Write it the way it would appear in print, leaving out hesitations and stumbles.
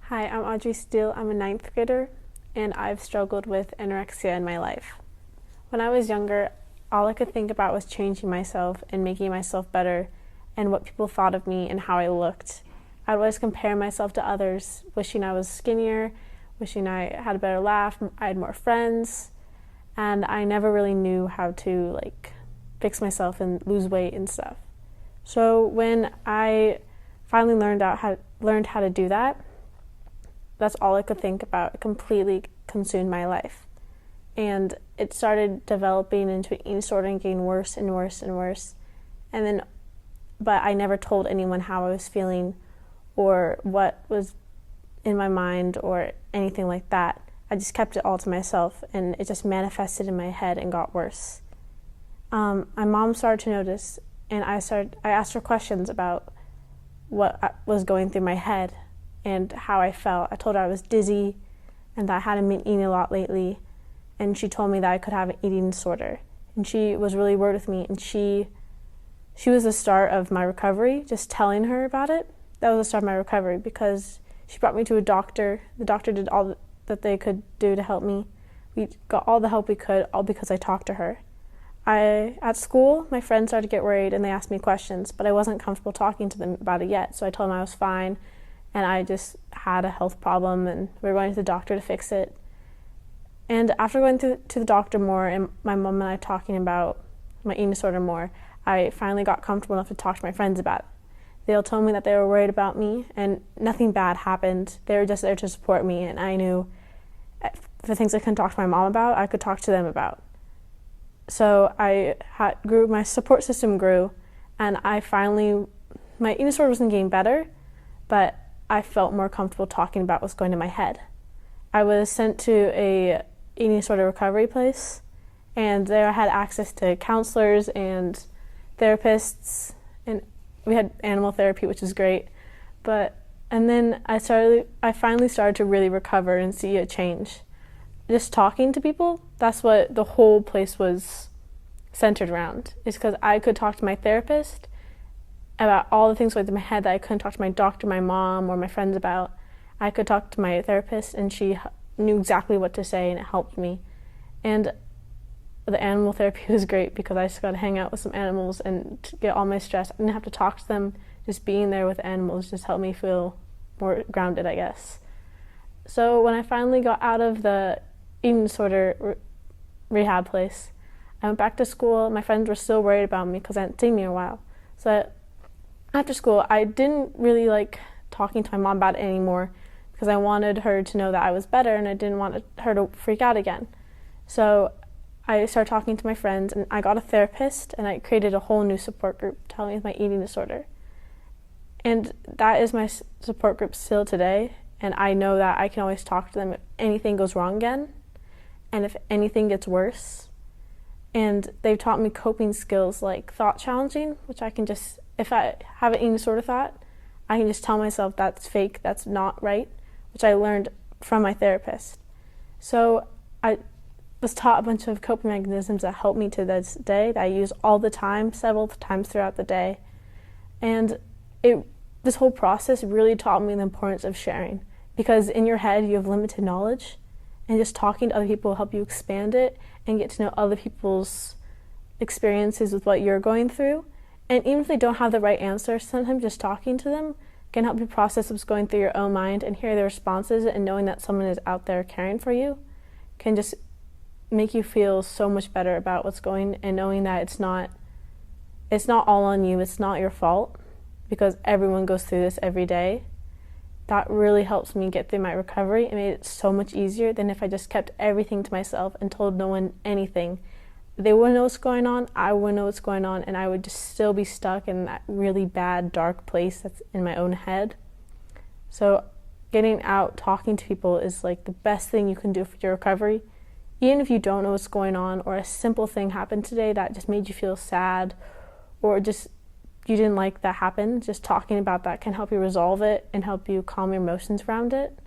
Hi, I'm Audrey Steele. I'm a ninth grader, and I've struggled with anorexia in my life. When I was younger, all I could think about was changing myself and making myself better and what people thought of me and how I looked. I'd always compare myself to others, wishing I was skinnier, wishing I had a better laugh, I had more friends, and I never really knew how to fix myself and lose weight and stuff. So when I finally learned how to do that, that's all I could think about. It completely consumed my life. And it started developing into an eating disorder and getting worse and worse and worse. But I never told anyone how I was feeling or what was in my mind or anything like that. I just kept it all to myself, and it just manifested in my head and got worse. My mom started to notice, and I asked her questions about what was going through my head and how I felt. I told her I was dizzy and that I hadn't been eating a lot lately, and she told me that I could have an eating disorder. And she was really worried with me, and she was the start of my recovery. Just telling her about it, that was the start of my recovery, because she brought me to a doctor. The doctor did all that they could do to help me. We got all the help we could, all because I talked to her. At school, my friends started to get worried and they asked me questions, but I wasn't comfortable talking to them about it yet, so I told them I was fine and I just had a health problem and we were going to the doctor to fix it. And after going to the doctor more and my mom and I talking about my eating disorder more, I finally got comfortable enough to talk to my friends about it. They all told me that they were worried about me and nothing bad happened. They were just there to support me, and I knew the things I couldn't talk to my mom about, I could talk to them about. So my support system grew, and my eating disorder wasn't getting better, but I felt more comfortable talking about what's going in my head. I was sent to a eating disorder recovery place, and there I had access to counselors and therapists, and we had animal therapy, which was great. And then I finally started to really recover and see a change. Just talking to people, that's what the whole place was centered around, is because I could talk to my therapist about all the things going through my head that I couldn't talk to my doctor, my mom, or my friends about. I could talk to my therapist, and she knew exactly what to say, and it helped me. And the animal therapy was great because I just got to hang out with some animals and get all my stress. I didn't have to talk to them. Just being there with animals just helped me feel more grounded, I guess. So when I finally got out of the eating disorder rehab place, I went back to school. My friends were still worried about me because I hadn't seen me in a while. So after school, I didn't really like talking to my mom about it anymore because I wanted her to know that I was better and I didn't want her to freak out again. So I started talking to my friends, and I got a therapist, and I created a whole new support group to help me with my eating disorder. And that is my support group still today, and I know that I can always talk to them if anything goes wrong again, and if anything gets worse. And they've taught me coping skills like thought challenging, which I can just, if I have an eating disorder thought, I can just tell myself that's fake, that's not right, which I learned from my therapist. So I was taught a bunch of coping mechanisms that help me to this day, that I use all the time, several times throughout the day. And this whole process really taught me the importance of sharing, because in your head you have limited knowledge, and just talking to other people will help you expand it and get to know other people's experiences with what you're going through. And even if they don't have the right answer, sometimes just talking to them can help you process what's going through your own mind and hear their responses, and knowing that someone is out there caring for you can just make you feel so much better about what's going, and knowing that it's not all on you, it's not your fault, because everyone goes through this every day. That really helps me get through my recovery. It made it so much easier than if I just kept everything to myself and told no one anything. They wouldn't know what's going on, I wouldn't know what's going on, and I would just still be stuck in that really bad, dark place that's in my own head. So getting out, talking to people is like the best thing you can do for your recovery. Even if you don't know what's going on, or a simple thing happened today that just made you feel sad, or just you didn't like that happen, just talking about that can help you resolve it and help you calm your emotions around it.